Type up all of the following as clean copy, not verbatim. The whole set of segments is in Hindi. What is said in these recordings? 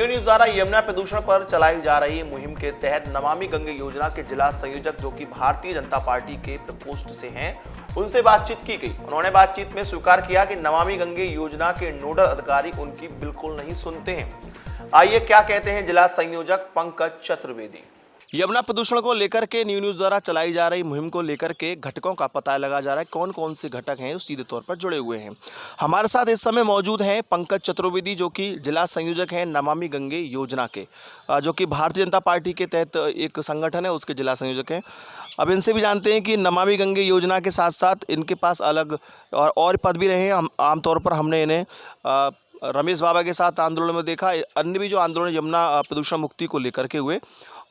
न्यूज द्वारा यमुना प्रदूषण पर चलाई जा रही मुहिम के तहत नमामि गंगे योजना के जिला संयोजक जो कि भारतीय जनता पार्टी के प्रकोष्ठ से हैं, उनसे बातचीत की गई। उन्होंने बातचीत में स्वीकार किया कि नमामि गंगे योजना के नोडल अधिकारी उनकी बिल्कुल नहीं सुनते हैं। आइए क्या कहते हैं जिला संयोजक पंकज चतुर्वेदी। यमुना प्रदूषण को लेकर के न्यूज द्वारा चलाई जा रही मुहिम को लेकर के घटकों का पता लगा जा रहा है, कौन कौन से घटक हैं सीधे तौर पर जुड़े हुए हैं। हमारे साथ इस समय मौजूद हैं पंकज चतुर्वेदी जो कि जिला संयोजक हैं नमामि गंगे योजना के, जो कि भारतीय जनता पार्टी के तहत एक संगठन है, उसके जिला संयोजक हैं। अब इनसे भी जानते हैं कि नमामि गंगे योजना के साथ साथ इनके पास अलग और पद भी रहे हैं। आमतौर पर हमने इन्हें रमेश बाबा के साथ आंदोलन में देखा, अन्य भी जो आंदोलन यमुना प्रदूषण मुक्ति को लेकर के हुए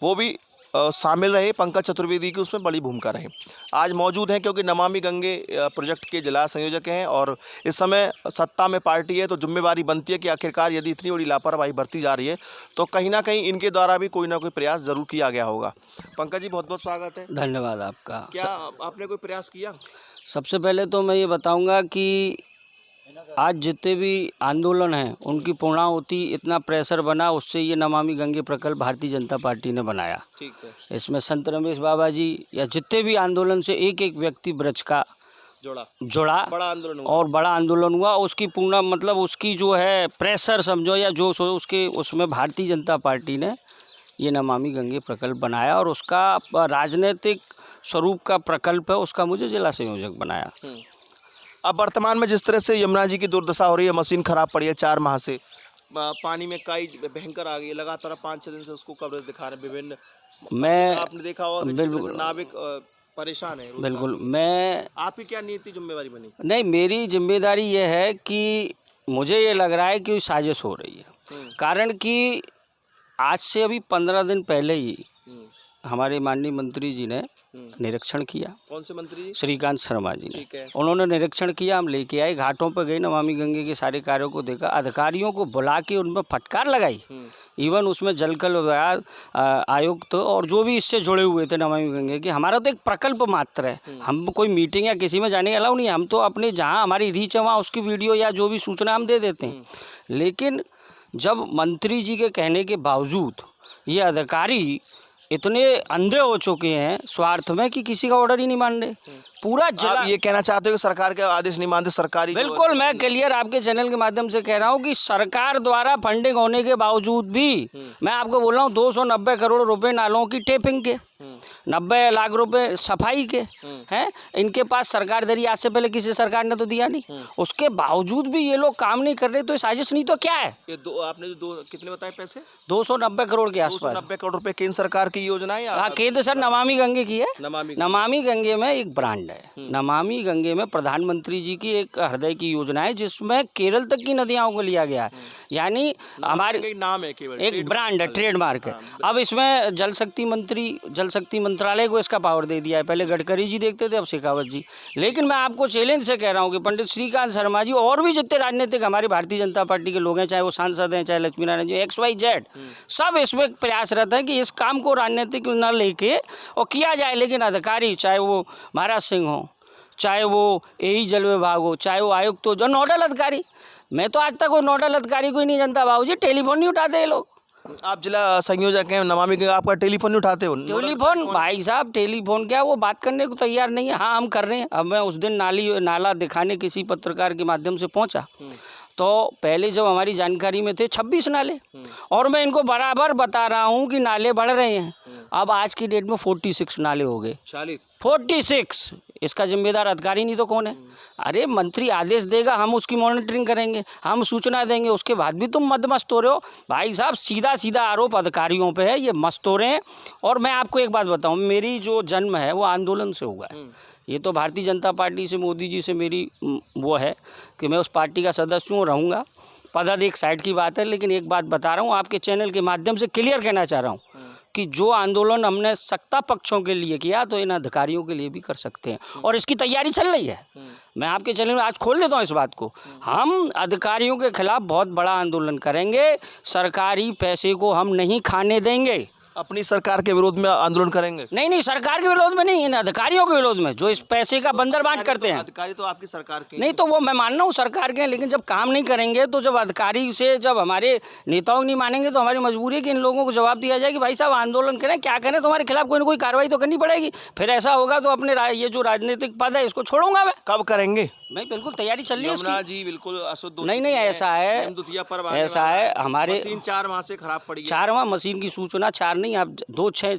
वो भी शामिल रहे। पंकज चतुर्वेदी की उसमें बड़ी भूमिका रही। आज मौजूद हैं क्योंकि नमामि गंगे प्रोजेक्ट के जिला संयोजक हैं और इस समय सत्ता में पार्टी है, तो जिम्मेवारी बनती है कि आखिरकार यदि इतनी बड़ी लापरवाही बरती जा रही है तो कहीं ना कहीं इनके द्वारा भी कोई ना कोई प्रयास जरूर किया गया होगा। पंकज जी, बहुत बहुत स्वागत है। धन्यवाद आपका। क्या आपने कोई प्रयास किया? सबसे पहले तो मैं ये बताऊंगा कि आज जितने भी आंदोलन हैं उनकी पूर्णाहुति इतना प्रेशर बना, उससे ये नमामि गंगे प्रकल्प भारतीय जनता पार्टी ने बनाया। ठीक है। इसमें संत रमेश बाबा जी या जितने भी आंदोलन से एक एक व्यक्ति ब्रज का जोड़ा बड़ा आंदोलन हुआ। और बड़ा आंदोलन हुआ। उसकी पूर्ण मतलब उसकी जो है प्रेशर समझो या जो उसके उसमें भारतीय जनता पार्टी ने ये नमामि गंगे प्रकल्प बनाया और उसका राजनीतिक स्वरूप का प्रकल्प है, उसका मुझे जिला संयोजक बनाया। अब वर्तमान में जिस तरह से यमुना जी की दुर्दशा हो रही है, मशीन खराब पड़ी है 4 माह से, पानी में काई भयंकर आ गई है, लगातार 5-6 दिन से उसको कवरेज दिखा रहे हैं विभिन्न। मैं आपने देखा होगा बिल्कुल नाविक परेशान है। बिल्कुल। मैं आपकी क्या नीति जिम्मेवारी बनी? नहीं, मेरी जिम्मेदारी ये है कि मुझे ये लग रहा है कि साजिश हो रही है। कारण कि आज से अभी 15 दिन पहले ही हमारे माननीय मंत्री जी ने निरीक्षण किया। कौन से मंत्री जी? श्रीकांत शर्मा जी ने। ठीक है। उन्होंने निरीक्षण किया, हम लेके आए, घाटों पर गए, नमामि गंगे के सारे कार्यों को देखा, अधिकारियों को बुला के उनमें फटकार लगाई। इवन उसमें जलकल आयुक्त और जो भी इससे जुड़े हुए थे नमामि गंगे के, हमारा तो एक प्रकल्प मात्र है, हम कोई मीटिंग या किसी में जाने अलाउ नहीं है। हम तो अपने जहाँ हमारी रीच है वहाँ उसकी वीडियो या जो भी सूचना हम दे देते हैं। लेकिन जब मंत्री जी के कहने के बावजूद ये अधिकारी इतने अंधे हो चुके हैं स्वार्थ में कि किसी का ऑर्डर ही नहीं मान रहे। पूरा जिला आप ये कहना चाहते हो कि सरकार के आदेश नहीं मानते? सरकारी बिल्कुल, मैं क्लियर आपके चैनल के माध्यम से कह रहा हूँ कि सरकार द्वारा फंडिंग होने के बावजूद भी मैं आपको बोल रहा हूँ 290 करोड़ रुपए नालों की टेपिंग के, 90 लाख रुपए सफाई के हैं इनके पास सरकार दे रही। आज से पहले किसी सरकार ने तो दिया नहीं, उसके बावजूद भी ये लोग काम नहीं कर रहे, तो साजिश नहीं तो क्या है? ये आपने जो कितने बताए पैसे? 290 करोड़ के आसपास। 290 करोड़ रुपए केंद्र सरकार की योजना है? हाँ, केंद्र सर नमामि गंगे की है। नमामि गंगे में एक ब्रांड है। नमामि गंगे में प्रधानमंत्री जी की एक हृदय की योजना है जिसमें केरल तक की नदियों को लिया गया है। यानी हमारे नाम है, केवल एक ब्रांड है, ट्रेडमार्क है। अब इसमें जल शक्ति मंत्रालय को इसका पावर दे दिया है। पहले गडकरी जी देखते थे, अब शेखावत जी। लेकिन मैं आपको चैलेंज से कह रहा हूँ कि पंडित श्रीकांत शर्मा जी और भी जितने राजनीतिक हमारी भारतीय जनता पार्टी के लोग हैं, चाहे वो सांसद हैं, चाहे लक्ष्मी नारायण जी, XYZ, सब इसमें प्रयासरत है कि इस काम को राजनीतिक न लेके और किया जाए। लेकिन अधिकारी, चाहे वो महाराज सिंह हो, चाहे वो यही जल विभाग हो, चाहे वो आयुक्त हो, जो नोडल अधिकारी, मैं तो आज तक वो नोडल अधिकारी को ही नहीं जानता। बाबूजी टेलीफोन नहीं उठाते ये लोग। आप जिला संयोजक हैं नमामि गंगे, आपका टेलीफोन नहीं उठाते हो? टेलीफोन भाई साहब, टेलीफोन क्या, वो बात करने को तैयार नहीं है। हाँ, हम कर रहे हैं। अब मैं उस दिन नाला दिखाने किसी पत्रकार के माध्यम से पहुंचा तो पहले जब हमारी जानकारी में थे 26 नाले, और मैं इनको बराबर बता रहा हूँ कि नाले बढ़ रहे हैं। अब आज की डेट में 46 नाले हो गए। 46। इसका जिम्मेदार अधिकारी नहीं तो कौन है? अरे मंत्री आदेश देगा, हम उसकी मॉनिटरिंग करेंगे, हम सूचना देंगे, उसके बाद भी तुम मस्त हो रहे हो। भाई साहब, सीधा सीधा आरोप अधिकारियों पे है, ये मस्त हो रहे हैं। और मैं आपको एक बात बताऊं, मेरी जो जन्म है वो आंदोलन से हुआ है। ये तो भारतीय जनता पार्टी से, मोदी जी से मेरी वो है कि मैं उस पार्टी का सदस्य हूँ, रहूँगा। पद एक साइड की बात है, लेकिन एक बात बता रहा हूँ, आपके चैनल के माध्यम से क्लियर कहना चाह रहा हूँ कि जो आंदोलन हमने सत्ता पक्षों के लिए किया तो इन अधिकारियों के लिए भी कर सकते हैं, और इसकी तैयारी चल रही है। मैं आपके चैनल में आज खोल देता हूँ इस बात को। हम अधिकारियों के खिलाफ बहुत बड़ा आंदोलन करेंगे, सरकारी पैसे को हम नहीं खाने देंगे। अपनी सरकार के विरोध में आंदोलन करेंगे? नहीं, सरकार के विरोध में नहीं, इन अधिकारियों के विरोध में जो इस पैसे का बंदरबांट करते हैं। अधिकारी तो आपकी सरकार के नहीं, तो वो मैं मान रहा हूँ सरकार के हैं, लेकिन जब काम नहीं करेंगे तो जब अधिकारी से जब हमारे नेताओं नहीं मानेंगे तो हमारी मजबूरी है कि इन लोगों को जवाब दिया जाए कि भाई साहब आंदोलन करें, क्या करें, तुम्हारे खिलाफ कोई ना कोई कार्रवाई तो करनी पड़ेगी। फिर ऐसा होगा तो अपने ये जो राजनीतिक पद है इसको छोड़ूंगा मैं। कब करेंगे? नहीं, बिल्कुल तैयारी चल रही है यमुना इसकी। जी बिल्कुल अशुद्ध हो नहीं, चुकी ऐसा है, यमदूतिया पर्व आने ऐसा वाला है हमारे मशीन 4 माह से खराब पड़ी है। 4वां मशीन की सूचना, 4 नहीं, आप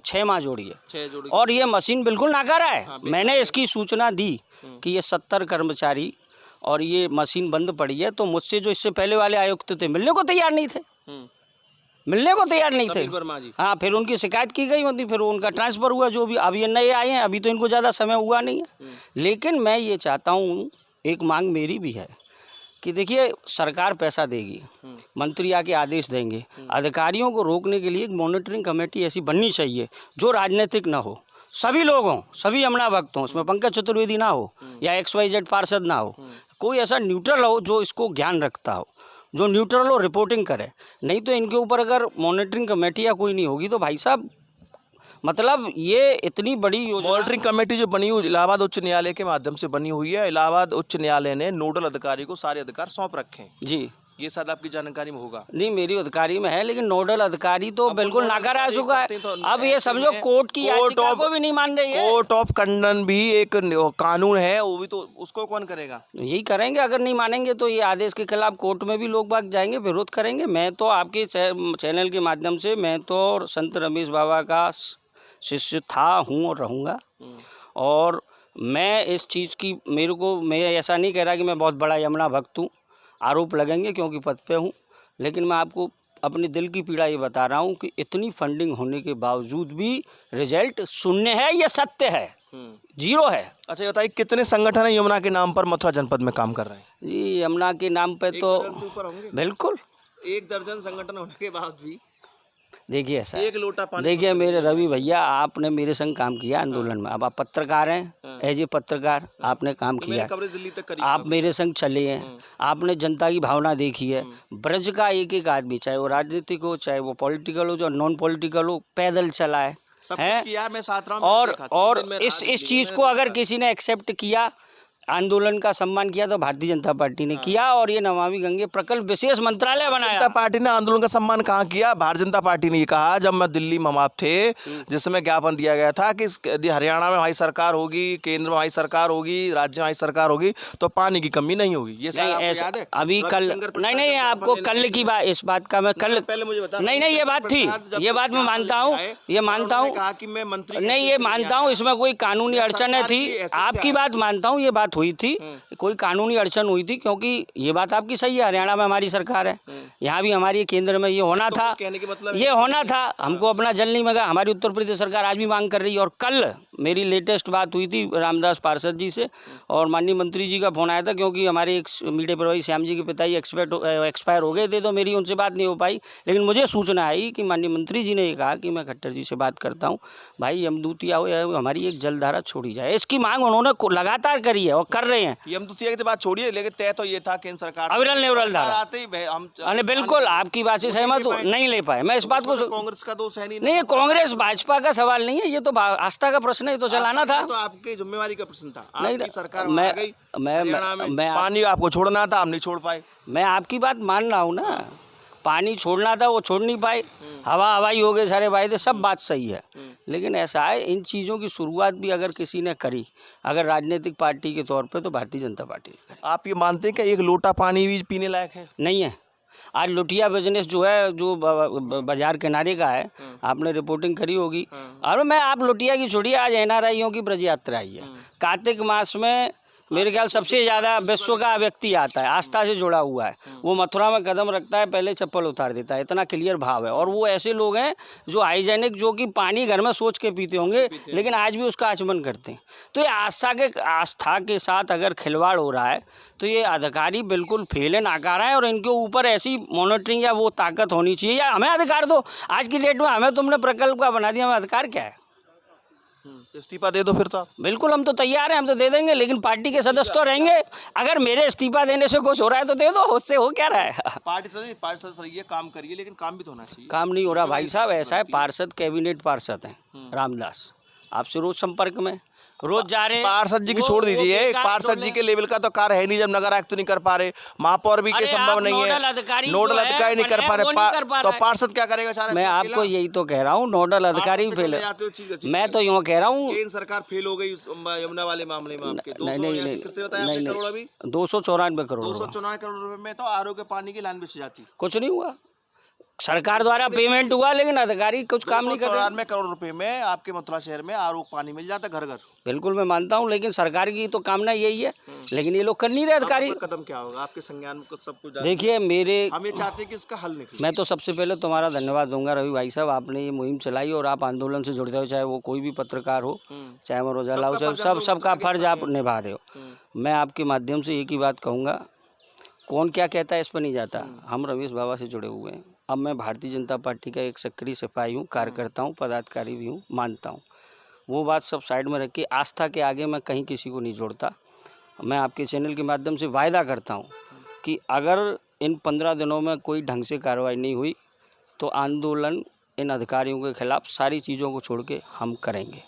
6 माह जोड़िए 6 जोड़ी और ये मशीन बिल्कुल नाकारा है। मैंने इसकी सूचना दी कि ये 70 कर्मचारी और ये मशीन बंद पड़ी है, तो मुझसे जो इससे पहले वाले आयुक्त थे मिलने को तैयार नहीं थे, मिलने को तैयार नहीं थे। वर्मा जी। हाँ, फिर उनकी शिकायत की गई, मतलब फिर उनका ट्रांसफ़र हुआ। जो भी अब ये नए आए हैं, अभी तो इनको ज़्यादा समय हुआ नहीं है, लेकिन मैं ये चाहता हूँ, एक मांग मेरी भी है कि देखिए सरकार पैसा देगी, मंत्री आके आदेश देंगे, अधिकारियों को रोकने के लिए एक मॉनिटरिंग कमेटी ऐसी बननी चाहिए जो राजनीतिक ना हो, सभी लोग हों, सभी यमुना भक्त हों, उसमें पंकज चतुर्वेदी ना हो या XYZ पार्षद ना हो, कोई ऐसा न्यूट्रल हो जो इसको ज्ञान रखता हो, जो न्यूट्रल हो, रिपोर्टिंग करे। नहीं तो इनके ऊपर अगर मॉनिटरिंग कमेटी या कोई नहीं होगी तो भाई साहब मतलब ये इतनी बड़ी योजना। मॉनिटरिंग कमेटी जो बनी हुई इलाहाबाद उच्च न्यायालय के माध्यम से बनी हुई है। इलाहाबाद उच्च न्यायालय ने नोडल अधिकारी को सारे अधिकार सौंप रखे हैं जी, ये शायद आपकी जानकारी में होगा। नहीं, मेरी अधिकारी में है, लेकिन नोडल अधिकारी तो बिल्कुल नाकारा आ चुका है। अब ये समझो कोर्ट की याचिका को भी नहीं मान रही है। कोर्ट ऑफ कंडन भी एक कानून है, वो भी तो उसको कौन करेगा? यही करेंगे, अगर नहीं मानेंगे तो ये आदेश के खिलाफ कोर्ट में भी लोग बाग जाएंगे, विरोध करेंगे। मैं तो आपके चैनल के माध्यम से, मैं तो संत रमेश बाबा का शिष्य था, हूँ और रहूँगा, और मैं इस चीज़ की मैं ऐसा नहीं कह रहा कि मैं बहुत बड़ा यमुना भक्त हूँ, आरोप लगेंगे क्योंकि पद पे हूँ, लेकिन मैं आपको अपने दिल की पीड़ा ये बता रहा हूँ कि इतनी फंडिंग होने के बावजूद भी रिजल्ट शून्य है, ये सत्य है, 0 है। अच्छा ये बताइए कितने संगठन है यमुना के नाम पर मथुरा जनपद में काम कर रहे हैं? जी, यमुना के नाम पे तो 1 दर्जन से ऊपर होंगे। बिल्कुल 1 दर्जन संगठन होने के बाद भी देखिए ऐसा 1 लोटा पानी। देखिए मेरे रवि भैया, आपने मेरे संग काम किया आंदोलन में, अब आप पत्रकार हैं, एज ए पत्रकार आपने काम किया, कवरेज दिल्ली तक करी, आप मेरे संग चले हैं, आपने जनता की भावना देखी है। ब्रज का एक आदमी, चाहे वो राजनीतिक हो, चाहे वो पॉलिटिकल हो, जो नॉन पॉलिटिकल हो, पैदल चला है, सब कुछ किया। मैं साथ रहा हूं और इस चीज़ को अगर किसी ने एक्सेप्ट किया, आंदोलन का सम्मान किया, तो भारतीय जनता पार्टी ने किया, और ये नमामि गंगे प्रकल्प विशेष मंत्रालय बनाया। जनता पार्टी ने आंदोलन का सम्मान कहाँ किया? भारतीय जनता पार्टी ने ये कहा जब मैं दिल्ली में आप थे, जिसमें ज्ञापन दिया गया था कि यदि हरियाणा में हमारी सरकार होगी, केंद्र में हमारी सरकार होगी, राज्य में हमारी सरकार होगी, तो पानी की कमी नहीं होगी। ये शायद आपको याद है? अभी कल नहीं, आपको कल की बात, इस बात का मैं कल पहले मुझे बता। नहीं, ये बात थी, ये बात मैं मानता हूँ, ये मानता हूँ, कहा कि मैं मंत्री नहीं, ये मानता हूँ, इसमें कोई कानूनी अड़चन थी, आपकी बात मानता हूँ, ये बात हुई थी, कोई कानूनी अड़चन हुई थी, क्योंकि ये बात आपकी सही है, हरियाणा में हमारी सरकार है, यहाँ भी हमारी केंद्र में ये होना था, ये होना था, हमको अपना जल नहीं मगा। हमारी उत्तर प्रदेश सरकार आज भी मांग कर रही है, और कल मेरी लेटेस्ट बात हुई थी रामदास पार्षद जी से, और माननीय मंत्री जी का फ़ोन आया था, क्योंकि हमारे एक मीडिया प्रभारी श्याम जी के पिताजी एक्सपायर हो गए थे, तो मेरी उनसे बात नहीं हो पाई, लेकिन मुझे सूचना आई कि माननीय मंत्री जी ने ये कहा कि मैं खट्टर जी से बात करता हूँ, भाई यमदूतिया हो हमारी एक जलधारा छोड़ी जाए। इसकी मांग उन्होंने लगातार करी है और कर रहे हैं। यमदूतिया की बात छोड़िए, लेकिन तय तो ये था केंद्र सरकार अविरल नेवरल धारा आते ही हम बिल्कुल आपकी बात से सहमत हूँ, नहीं ले पाए। मैं इस बात को, कांग्रेस का दोष है नहीं, कांग्रेस भाजपा का सवाल नहीं है, ये तो आस्था का प्रश्न है, तो चलाना था, तो आपकी जिम्मेवारी का प्रश्न था। नहीं, आपकी सरकार मैं पानी आपको छोड़ना था, हम नहीं छोड़ पाए। मैं आपकी बात मान रहा हूँ ना, पानी छोड़ना था, वो छोड़ नहीं पाए, हवाई हो गए सारे वायदे, सब बात सही है, लेकिन ऐसा है, इन चीज़ों की शुरुआत भी अगर किसी ने करी, अगर राजनीतिक पार्टी के तौर पे, तो भारतीय जनता पार्टी ने करी। आप ये मानते हैं कि 1 लोटा पानी भी पीने लायक है? नहीं है। आज लुटिया बिजनेस जो है, जो बाजार किनारे का है, आपने रिपोर्टिंग करी होगी, और आप लुटिया की छोड़िए, आज NRIयों की ब्रज यात्रा आई है, कार्तिक मास में मेरे ख्याल सबसे ज़्यादा विश्व का व्यक्ति आता है, आस्था से जुड़ा हुआ है, वो मथुरा में कदम रखता है, पहले चप्पल उतार देता है, इतना क्लियर भाव है। और वो ऐसे लोग हैं जो हाइजेनिक, जो कि पानी घर में सोच के पीते होंगे, लेकिन आज भी उसका आचमन करते हैं। तो ये आस्था के साथ अगर खिलवाड़ हो रहा है, तो ये अधिकारी बिल्कुल फेल है, नाकारा है, और इनके ऊपर ऐसी मॉनिटरिंग या वो ताकत होनी चाहिए, या हमें अधिकार दो। आज की डेट में हमें तुमने प्रकल्प का बना दिया, हमें अधिकार क्या है? तो इस्तीफा दे दो फिर तो आप। बिल्कुल, हम तो तैयार हैं, हम तो दे देंगे, लेकिन पार्टी के सदस्य तो रहेंगे। अगर मेरे इस्तीफा देने से कुछ हो रहा है तो दे दो, उससे हो क्या रहा है। पार्टी सदस्य रहिए, काम करिए, लेकिन काम भी तो होना चाहिए। काम नहीं हो रहा भाई साहब, ऐसा है, पार्षद कैबिनेट पार्षद हैं रामदास, आपसे रोज संपर्क में, रोज जा रहे हैं। पार्षद जी की छोड़ दीजिए, पार्षद जी के लेवल का तो कार्य है नहीं, जब नगर आयुक्त तो नहीं कर पा रहे, महापौर भी के संभव नहीं है, नोडल अधिकारी नहीं कर पा रहे, तो पार्षद क्या करेगा? मैं आपको यही तो कह रहा हूँ, नोडल अधिकारी फेल। मैं तो यूँ कह रहा हूँ, केंद्र सरकार फेल हो गई यमुना वाले मामले में। आपके 294 करोड़ 294 करोड़ रुपए में तो आरोग्य पानी की लाइन बिछ जाती। कुछ नहीं हुआ, सरकार द्वारा पेमेंट हुआ, लेकिन अधिकारी कुछ काम नहीं कर रहे। 294 करोड़ रुपए में आपके मथुरा शहर में आरोग्य पानी मिल जाता घर घर। बिल्कुल मैं मानता हूँ, लेकिन सरकार की तो कामना यही है, लेकिन ये लोग कर नहीं रहे अधिकारी। कदम क्या होगा आपके संज्ञान को? सब कुछ देखिए मेरे, हम ये चाहते हैं कि इसका हल निकले। मैं तो सबसे पहले तुम्हारा धन्यवाद दूंगा रवि भाई साहब, आपने ये मुहिम चलाई और आप आंदोलन से जुड़ते हो, चाहे वो कोई भी पत्रकार हो, चाहे अमर उजाला हो, चाहे सबका फर्ज आप निभा रहे हो। मैं आपके माध्यम से एक ही बात कहूँगा, कौन क्या कहता है इस पर नहीं जाता, हम रमेश बाबा से जुड़े हुए हैं। अब मैं भारतीय जनता पार्टी का एक सक्रिय सिपाही हूँ, कार्यकर्ता हूँ, पदाधिकारी भी हूँ, मानता हूँ। वो बात सब साइड में रख के आस्था के आगे मैं कहीं किसी को नहीं जोड़ता। मैं आपके चैनल के माध्यम से वायदा करता हूँ कि अगर इन 15 दिनों में कोई ढंग से कार्रवाई नहीं हुई तो आंदोलन इन अधिकारियों के खिलाफ सारी चीज़ों को छोड़ के हम करेंगे।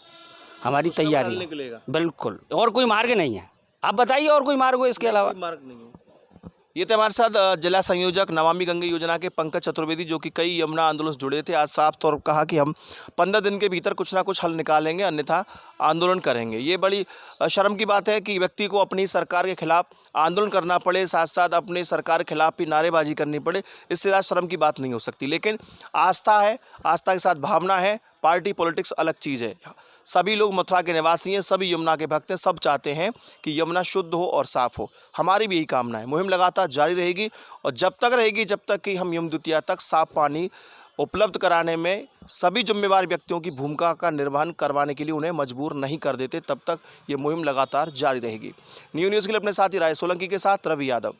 हमारी तैयारी है बिल्कुल, और कोई मार्ग नहीं है। आप बताइए और कोई मार्ग हो इसके अलावा? मार्ग नहीं है। ये थे हमारे साथ जिला संयोजक नमामि गंगे योजना के पंकज चतुर्वेदी, जो कि कई यमुना आंदोलन से जुड़े थे। आज साफ तौर पर कहा कि हम 15 दिन के भीतर कुछ ना कुछ हल निकालेंगे, अन्यथा आंदोलन करेंगे। ये बड़ी शर्म की बात है कि व्यक्ति को अपनी सरकार के खिलाफ आंदोलन करना पड़े, साथ साथ अपने सरकार के खिलाफ भी नारेबाजी करनी पड़े, इससे ज़्यादा शर्म की बात नहीं हो सकती। लेकिन आस्था है, आस्था के साथ भावना है, पार्टी पॉलिटिक्स अलग चीज़ है। सभी लोग मथुरा के निवासी हैं, सभी यमुना के भक्त हैं, सब चाहते हैं कि यमुना शुद्ध हो और साफ हो। हमारी भी यही कामना है। मुहिम लगातार जारी रहेगी और जब तक रहेगी जब तक कि हम यम द्वितीया तक साफ पानी उपलब्ध कराने में सभी जिम्मेवार व्यक्तियों की भूमिका का निर्वहन करवाने के लिए उन्हें मजबूर नहीं कर देते, तब तक ये मुहिम लगातार जारी रहेगी। न्यूज़ के लिए अपने साथी राय सोलंकी के साथ रवि यादव।